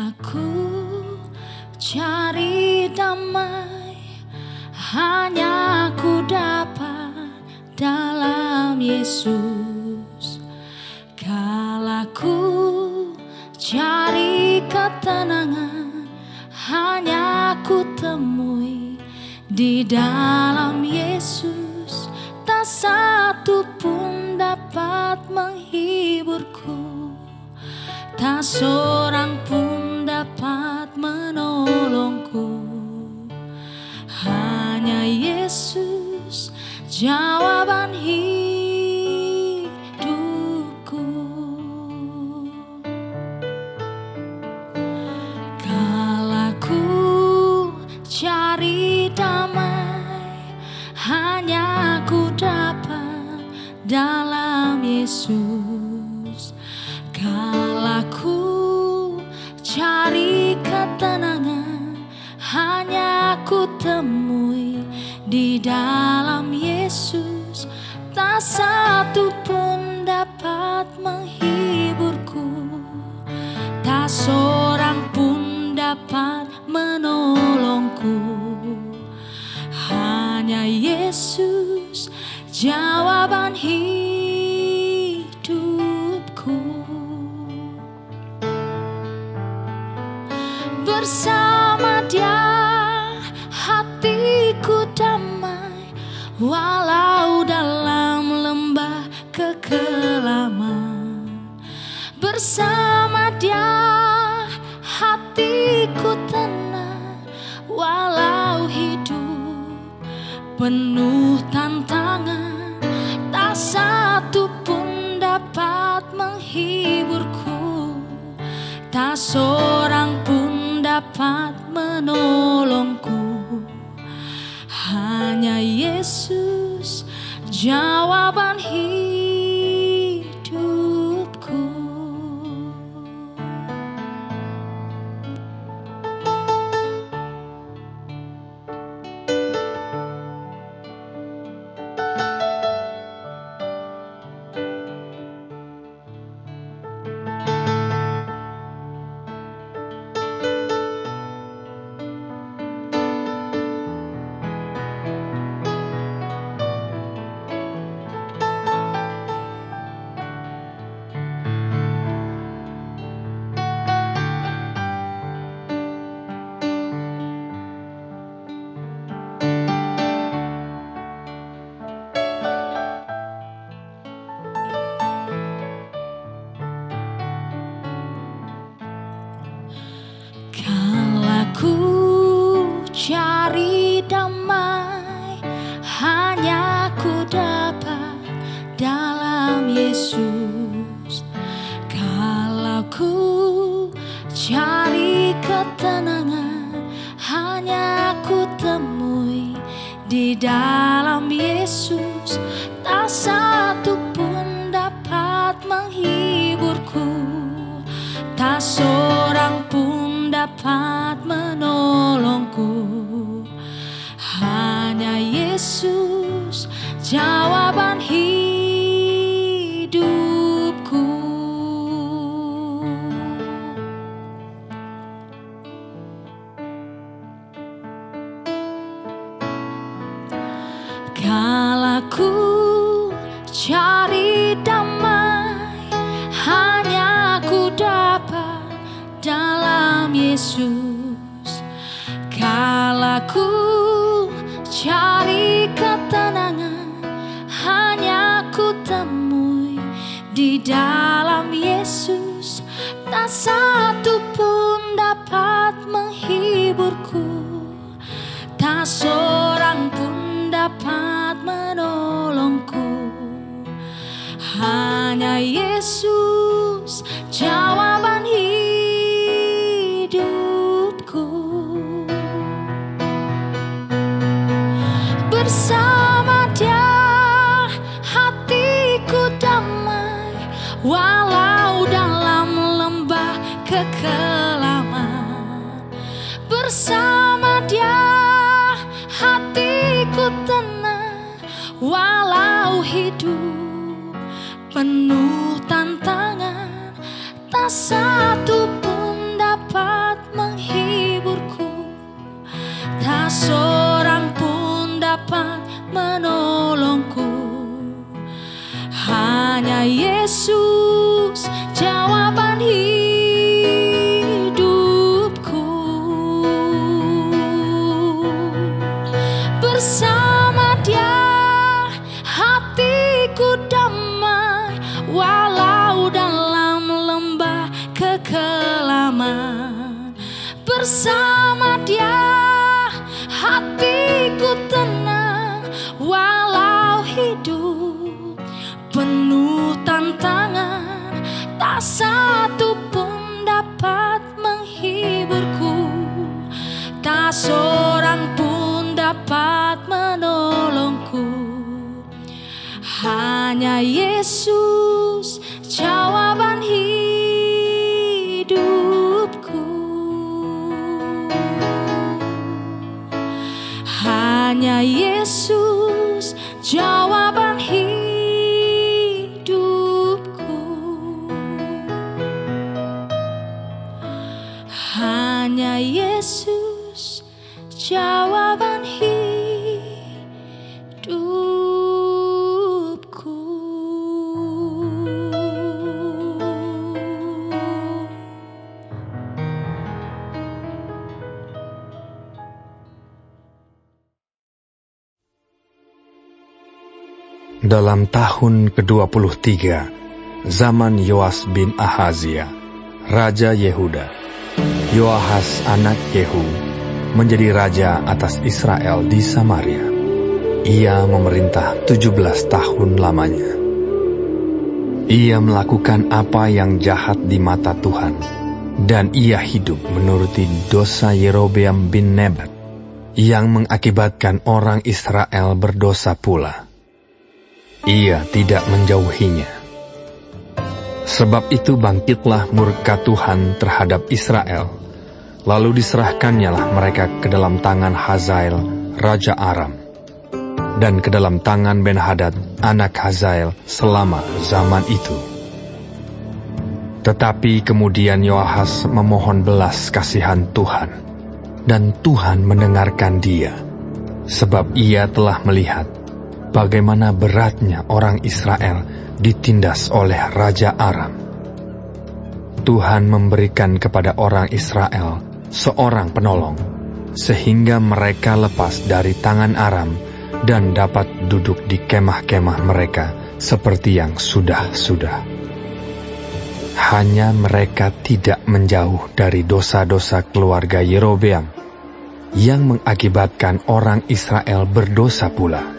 Aku cari damai, hanya ku dapat dalam Yesus. Kalaku cari ketenangan, hanya ku temui di dalam Yesus. Tak satu pun dapat menghiburku, tak seorang pun dapat menolongku. Hanya Yesus jawaban hidupku. Kalaku cari damai, hanya ku dapat dalam Yesus. Kalaku cari ketenangan, hanya ku temui di dalam Yesus. Tak satu pun dapat menghiburku, tak seorang pun dapat menolongku. Hanya Yesus jawaban hidupku. Bersama Dia hatiku damai, walau dalam lembah kekelaman. Bersama Dia hatiku tenang, walau hidup penuh tantangan. Tak satu pun dapat menghiburku, tak seorang pun dapat menolongku. Hanya Yesus jawaban hidupku. Kalaku cari damai, hanya ku dapat dalam Yesus. Kalaku cari ketenangan, hanya ku temui di dalam Yesus. Tak satu pun dapat menghiburku, tak seorang pun dapat menolongku. Hanya Yesus jawaban hidupku. Kalaku cari damai, hanya ku dapat dalam Yesus. Kalaku cari ketenangan, hanya ku temui di dalam Yesus. Tak satu pun dapat menghiburku, tak seorang pun dapat menolongku. Hanya Yesus jawaban hidupku. Bersama Dia hatiku damai, walau dalam lembah kekelaman. Bersama Dia hatiku tenang, walau hidup penuh tantangan. Tak satu pun dapat dapat menolongku. Hanya Yesus jawaban hidupku. Bersama Dia hatiku damai, walau dalam lembah kekelaman. Bersama Dia hatiku tenang, walau hidup penuh tantangan. Tak satu pun dapat menghiburku, tak seorang pun dapat menolongku. Hanya Yesus jawaban hidupku. Hanya Yesus jawaban hidupku. Hanya Yesus jawaban hidupku. Dalam tahun ke-23 zaman Yoas bin Ahazia, Raja Yehuda, Yoahas anak Yehu menjadi raja atas Israel di Samaria. Ia memerintah 17 tahun lamanya. Ia melakukan apa yang jahat di mata Tuhan, dan ia hidup menuruti dosa Yerobeam bin Nebat, yang mengakibatkan orang Israel berdosa pula. Ia tidak menjauhinya. Sebab itu bangkitlah murka Tuhan terhadap Israel, lalu diserahkannyalah mereka ke dalam tangan Hazael, Raja Aram, dan ke dalam tangan Ben-Hadad, anak Hazael, selama zaman itu. Tetapi kemudian Yoahas memohon belas kasihan Tuhan, dan Tuhan mendengarkan dia, sebab ia telah melihat bagaimana beratnya orang Israel ditindas oleh Raja Aram. Tuhan memberikan kepada orang Israel seorang penolong, sehingga mereka lepas dari tangan Aram dan dapat duduk di kemah-kemah mereka seperti yang sudah-sudah. Hanya mereka tidak menjauh dari dosa-dosa keluarga Yerobeam, yang mengakibatkan orang Israel berdosa pula,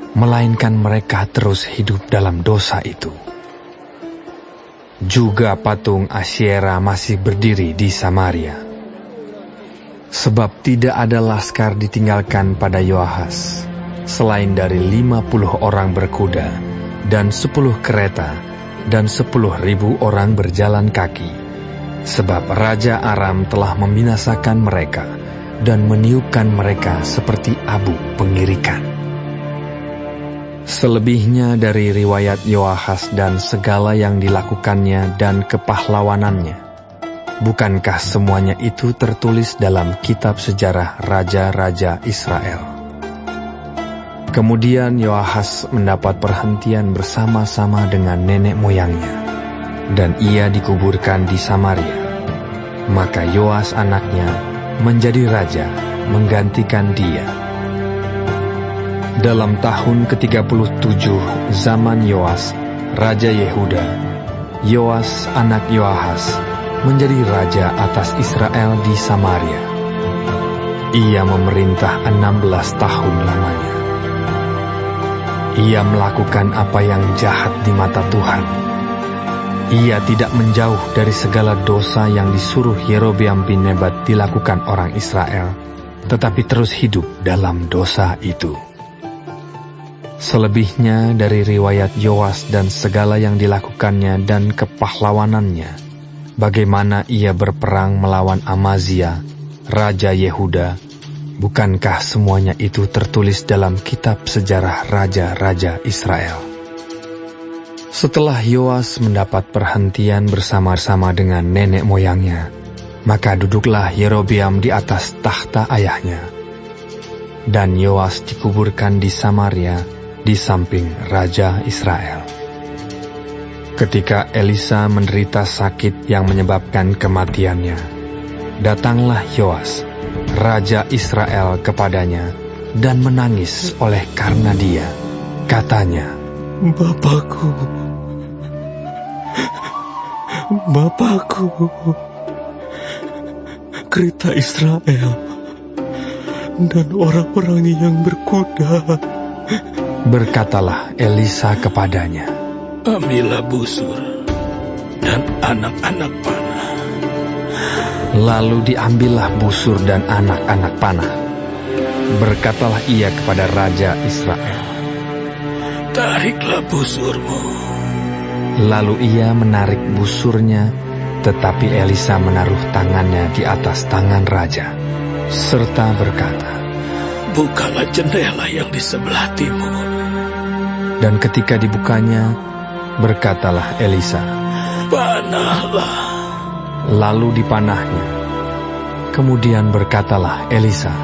melainkan mereka terus hidup dalam dosa itu. Juga patung Asyera masih berdiri di Samaria. Sebab tidak ada laskar ditinggalkan pada Yoahas, selain dari 50 orang berkuda, dan 10 kereta, dan 10.000 orang berjalan kaki. Sebab Raja Aram telah membinasakan mereka, dan meniupkan mereka seperti abu pengirikan. Selebihnya dari riwayat Yoahas dan segala yang dilakukannya dan kepahlawanannya, bukankah semuanya itu tertulis dalam kitab sejarah raja-raja Israel? Kemudian Yoahas mendapat perhentian bersama-sama dengan nenek moyangnya, dan ia dikuburkan di Samaria. Maka Yoas anaknya menjadi raja menggantikan dia. Dalam tahun ke-37 zaman Yoas, Raja Yehuda, Yoas anak Yoahas menjadi raja atas Israel di Samaria. Ia memerintah 16 tahun lamanya. Ia melakukan apa yang jahat di mata Tuhan. Ia tidak menjauh dari segala dosa yang disuruh Yerobeam bin Nebat dilakukan orang Israel, tetapi terus hidup dalam dosa itu. Selebihnya dari riwayat Yoas dan segala yang dilakukannya dan kepahlawanannya, bagaimana ia berperang melawan Amazia, Raja Yehuda, bukankah semuanya itu tertulis dalam kitab sejarah raja-raja Israel? Setelah Yoas mendapat perhentian bersama-sama dengan nenek moyangnya, maka duduklah Yerobeam di atas takhta ayahnya. dan Yoas dikuburkan di Samaria di samping Raja Israel. Ketika Elisa menderita sakit yang menyebabkan kematiannya, datanglah Yoas, Raja Israel kepadanya dan menangis oleh karena dia. Katanya, Bapakku, kereta Israel dan orang-orang yang berkuda. Berkatalah Elisa kepadanya, Ambillah busur dan anak-anak panah. lalu diambillah busur dan anak-anak panah. Berkatalah ia kepada Raja Israel, Tariklah busurmu. lalu ia menarik busurnya, tetapi Elisa menaruh tangannya di atas tangan raja, serta berkata, Bukalah jendela yang di sebelah timur. dan ketika dibukanya, berkatalah Elisa, Panahlah. lalu dipanahnya. Kemudian berkatalah Elisa,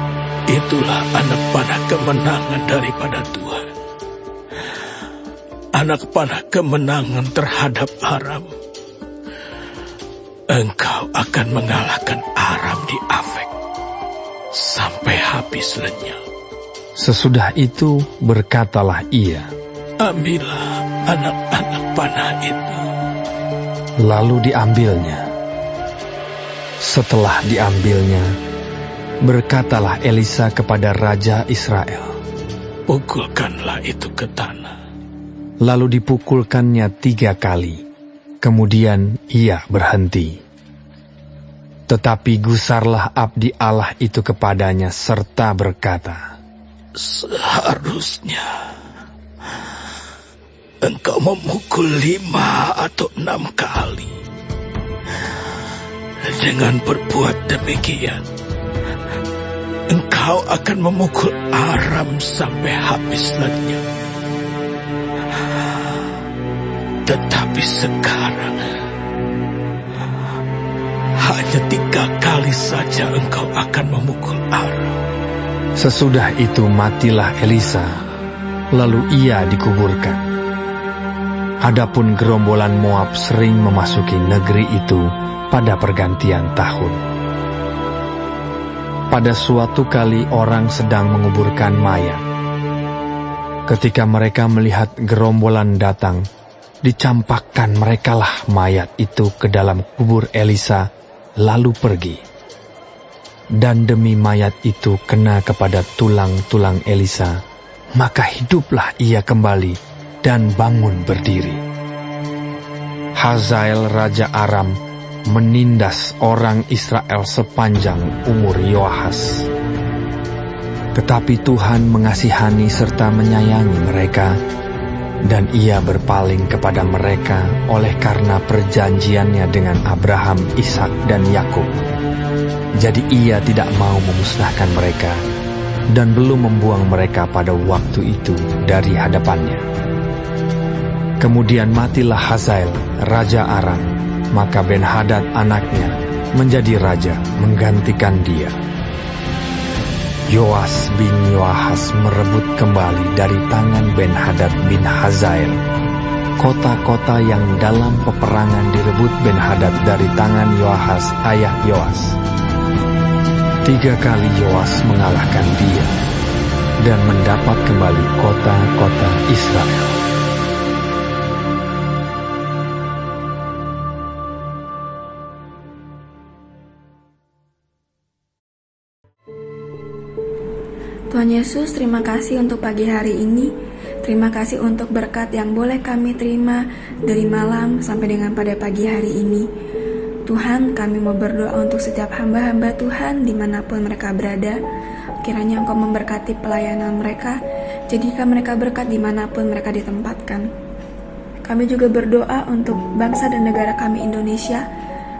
Itulah anak panah kemenangan daripada Tuhan. Anak panah kemenangan terhadap Aram. Engkau akan mengalahkan Aram di Afek sampai habis lenyap. sesudah itu berkatalah ia, Ambillah anak-anak panah itu. lalu diambilnya. Setelah diambilnya, berkatalah Elisa kepada Raja Israel, Pukulkanlah itu ke tanah. lalu dipukulkannya 3 kali. Kemudian ia berhenti. Tetapi gusarlah abdi Allah itu kepadanya serta berkata, Seharusnya engkau memukul 5 atau 6 kali. Dengan berbuat demikian, engkau akan memukul Aram sampai habis lenyap. Tetapi sekarang hanya 3 kali saja engkau akan memukul Aram. Sesudah itu matilah Elisa, lalu ia dikuburkan. Adapun gerombolan Moab sering memasuki negeri itu pada pergantian tahun. Pada suatu kali orang sedang menguburkan mayat. Ketika mereka melihat gerombolan datang, dicampakkan merekalah mayat itu ke dalam kubur Elisa, lalu pergi. Dan demi mayat itu kena kepada tulang-tulang Elisa, maka hiduplah ia kembali dan bangun berdiri. Hazael Raja Aram menindas orang Israel sepanjang umur Yoahas. Tetapi Tuhan mengasihani serta menyayangi mereka, dan ia berpaling kepada mereka oleh karena perjanjiannya dengan Abraham, Ishak, dan Yakub. Jadi ia tidak mau memusnahkan mereka, dan belum membuang mereka pada waktu itu dari hadapannya. Kemudian matilah Hazael, Raja Aram, maka Ben-Hadad anaknya menjadi raja menggantikan dia. Yoas bin Yoahas merebut kembali dari tangan Ben-Hadad bin Hazael kota-kota yang dalam peperangan direbut Ben-Hadad dari tangan Yoahas ayah Yoas. 3 kali Yoas mengalahkan dia dan mendapat kembali kota-kota Israel. Tuhan Yesus, terima kasih untuk pagi hari ini. Terima kasih untuk berkat yang boleh kami terima dari malam sampai dengan pada pagi hari ini. Tuhan, kami mau berdoa untuk setiap hamba-hamba Tuhan dimanapun mereka berada. Kiranya Engkau memberkati pelayanan mereka, jadikan mereka berkat dimanapun mereka ditempatkan. Kami juga berdoa untuk bangsa dan negara kami Indonesia.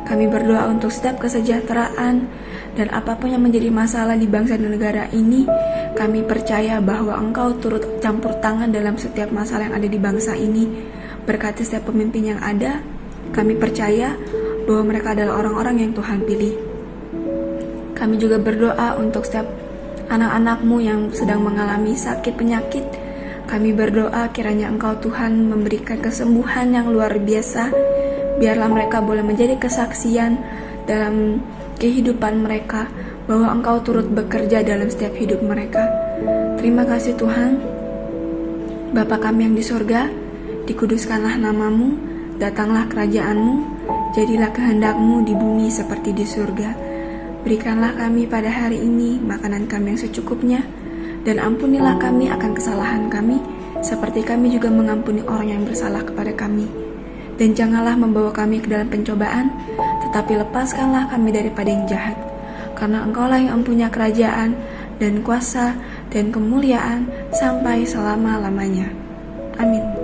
Kami berdoa untuk setiap kesejahteraan dan apapun yang menjadi masalah di bangsa dan negara ini. Kami percaya bahwa Engkau turut campur tangan dalam setiap masalah yang ada di bangsa ini. Berkati setiap pemimpin yang ada. Kami percaya bahwa mereka adalah orang-orang yang Tuhan pilih. Kami juga berdoa untuk setiap anak-anak-Mu yang sedang mengalami sakit penyakit. Kami berdoa kiranya Engkau Tuhan memberikan kesembuhan yang luar biasa. Biarlah mereka boleh menjadi kesaksian dalam kehidupan mereka bahwa Engkau turut bekerja dalam setiap hidup mereka. Terima kasih Tuhan. Bapa kami yang di surga, dikuduskanlah nama-Mu, datanglah kerajaan-Mu, jadilah kehendak-Mu di bumi seperti di surga. Berikanlah kami pada hari ini makanan kami yang secukupnya, dan ampunilah kami akan kesalahan kami, seperti kami juga mengampuni orang yang bersalah kepada kami. Dan janganlah membawa kami ke dalam pencobaan, tetapi lepaskanlah kami daripada yang jahat. Karena Engkaulah yang mempunyai kerajaan, dan kuasa, dan kemuliaan, sampai selama-lamanya. Amin.